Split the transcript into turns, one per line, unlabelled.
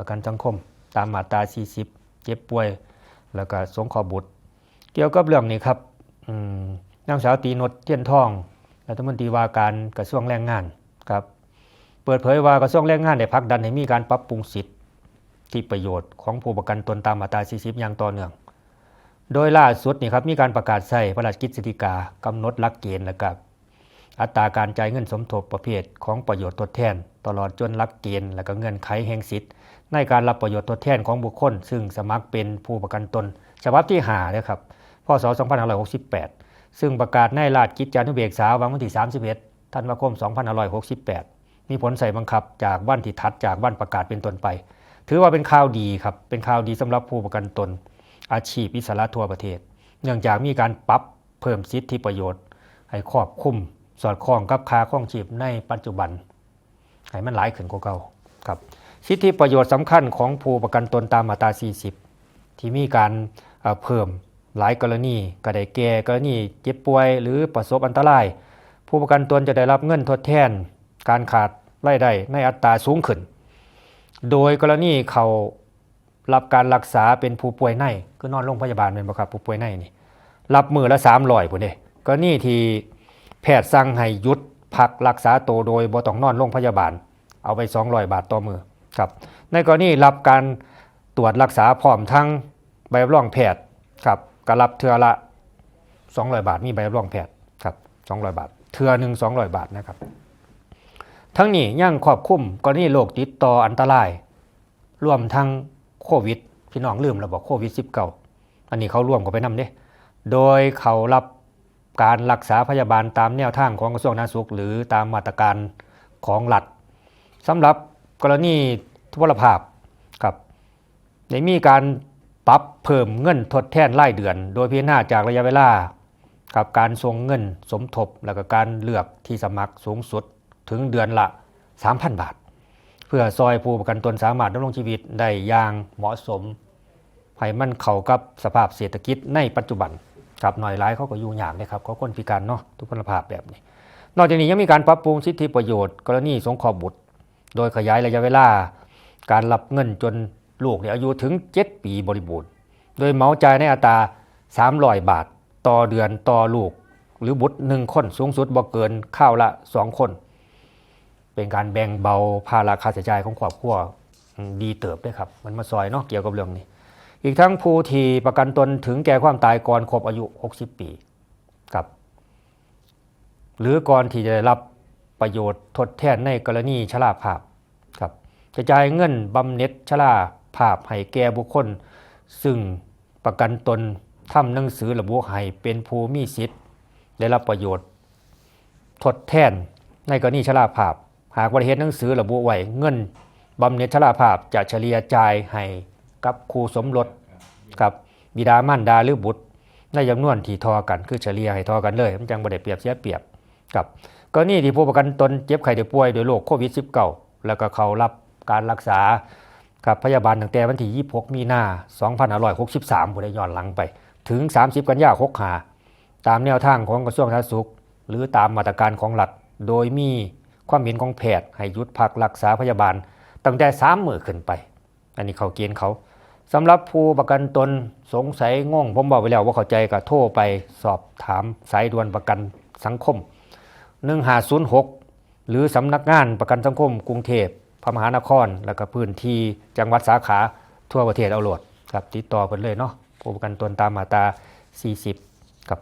ประกันสังคมตามมาตรา40เจ็บป่วยแล้วก็สงเคราะห์บุตรเกี่ยวกับเรื่องนี้ครับนางสาวตีนดเทียนทองรัฐมนตรีว่าการกระทรวงแรงงานครับเปิดเผยว่ากระทรวงแรงงานได้ผลักดันให้มีการปรับปรุงสิทธิประโยชน์ของผู้ประกันตนตามมาตรา40อย่างต่อเนื่องโดยล่าสุดนี่ครับมีการประกาศใช้พระราชกฤษฎีกากำหนดหลักเกณฑ์และกับอัตราการจ่ายเงินสมทบประเภทของประโยชน์ทดแทนตลอดจนหลักเกณฑ์และก็เงื่อนไขแห่งสิทธิในการรับประโยชน์ทดแทนของบุคคลซึ่งสมัครเป็นผู้ประกันตนฉบับที่5นะครับพ.ศ. 2568ซึ่งประกาศในราชกิจจานุเบกษาวันที่31ธันวาคม2568มีผลใส่บังคับจากวันที่ถัดจากวันประกาศเป็นต้นไปถือว่าเป็นข่าวดีครับเป็นข่าวดีสำหรับผู้ประกันตนอาชีพอิสระทั่วประเทศเนื่องจากมีการปรับเพิ่มสิทธิประโยชน์ให้ครอบคลุมสอดคล้องกับค่าครองชีพในปัจจุบันให้มันหลายขึ้นกว่าเก่าครับสิทธิประโยชน์สำคัญของผู้ประกันตนตามมาตรา40ที่มีการเพิ่มหลายกรณีก็ได้แก่กรณีเจ็บป่วยหรือประสบอันตรายผู้ประกันตนจะได้รับเงินทดแทนการขาดรายได้ในอัตราสูงขึ้นโดยกรณีเขารับการรักษาเป็นผู้ป่วยในคือนอนโรงพยาบาลเป็นบ่ครับผู้ป่วยในนี่รับมื้อละ300พุ่นเด้กรณีที่แพทย์สั่งให้หยุดพักรักษาตัวโดยบ่ต้องนอนโรงพยาบาลเอาไป200 บาทต่อมื้อครับในกรณีรับการตรวจรักษาพร้อมทั้งใบรับรองแพทย์ครับก็รับเทื่อละ200 บาทมีใบรับรองแพทย์ครับ200 บาทเทื่อนึง200 บาทนะครับทั้งนี้ยังครอบคลุมกรณีโรคติดต่ออันตรายรวมทั้งโควิดพี่น้องลืมแล้วบอกโควิด19อันนี้เขาร่วมกันไปนำเด้โดยเขารับการรักษาพยาบาลตามแนวทางของกระทรวงสาธารณสุขหรือตามมาตรการของรัฐสำหรับกรณีทุพพลภาพครับได้มีการปรับเพิ่มเงินทดแทนรายเดือนโดยพิจารณาจากระยะเวลากับการส่งเงินสมทบและก็การเลือกที่สมัครสูงสุดถึงเดือนละ 3,000 บาทเพื่อซอยผู้ประกันตนสามารถดำรงชีวิตได้อย่างเหมาะสมให้มันเข้ากับสภาพเศรษฐกิจในปัจจุบันครับหน่อยหลายเขาก็อยู่ยากนะครับเขาคนพิการเนาะทุพพลภาพแบบนี้นอกจากนี้ยังมีการปรับปรุงสิทธิประโยชน์กรณีสงเคราะห์บุตรโดยขยายระยะเวลาการรับเงินจนลูกอายุถึง7 ปีบริบูรณ์โดยเหมาจ่ายในอัตรา300 บาทต่อเดือนต่อลูกหรือบุตร1 คนสูงสุดบ่เกินข้าวละ2 คนเป็นการแบ่งเบาภาระค่าใช้จ่ายของครอบครัวดีเติบด้วยครับมันมาซอยเนาะเกี่ยวกับเรื่องนี้อีกทั้งผู้ที่ประกันตนถึงแก่ความตายก่อนครบอายุ60 ปีครับหรือก่อนที่จะได้รับประโยชน์ทดแทนในกรณีชราภาพครับจะจ่ายเงินบำเหน็จชราภาพให้แก่บุคคลซึ่งประกันตนทำหนังสือระบุให้เป็นผู้มีสิทธิ์ได้รับประโยชน์ทดแทนในกรณีชราภาพหากบ่ได้เฮ็ดหนังสือระบุไว้เงินบำเหน็จชราภาพจะเฉลี่ยจ่ายให้กับคู่สมรสกับบิดามารดาหรือบุตรในจำนวนที่เท่ากันคือเฉลี่ยให้เท่ากันเลยมันจังบ่ได้เปรียบเสียเปรียบกับกรณีที่ผู้ประกันตนเจ็บไข้ได้ป่วยด้วยโรคโควิด19แล้วก็เขารับการรักษากับพยาบาลตั้งแต่วันที่26 มีนาคม 2563ผู้ใดย้อนหลังไปถึง30 กันยายน 65ตามแนวทางของกระทรวงสาธารณสุขหรือตามมาตรการของรัฐโดยมีความเห็นของแพทย์ให้หยุดพักรักษาพยาบาลตั้งแต่3 มื้อขึ้นไปอันนี้เขาเกณฑ์เขาสำหรับผู้ประกันตนสงสัยงงผมบอกไปแล้วว่าเข้าใจก็โทรไปสอบถามสายด่วนประกันสังคม1506หรือสำนักงานประกันสังคมกรุงเทพพระมหานครและก็พื้นที่จังหวัดสาขาทั่วประเทศเอาโหลดครับติดต่อกันเลยเนาะผู้ประกันตนตามมาตรา40กับ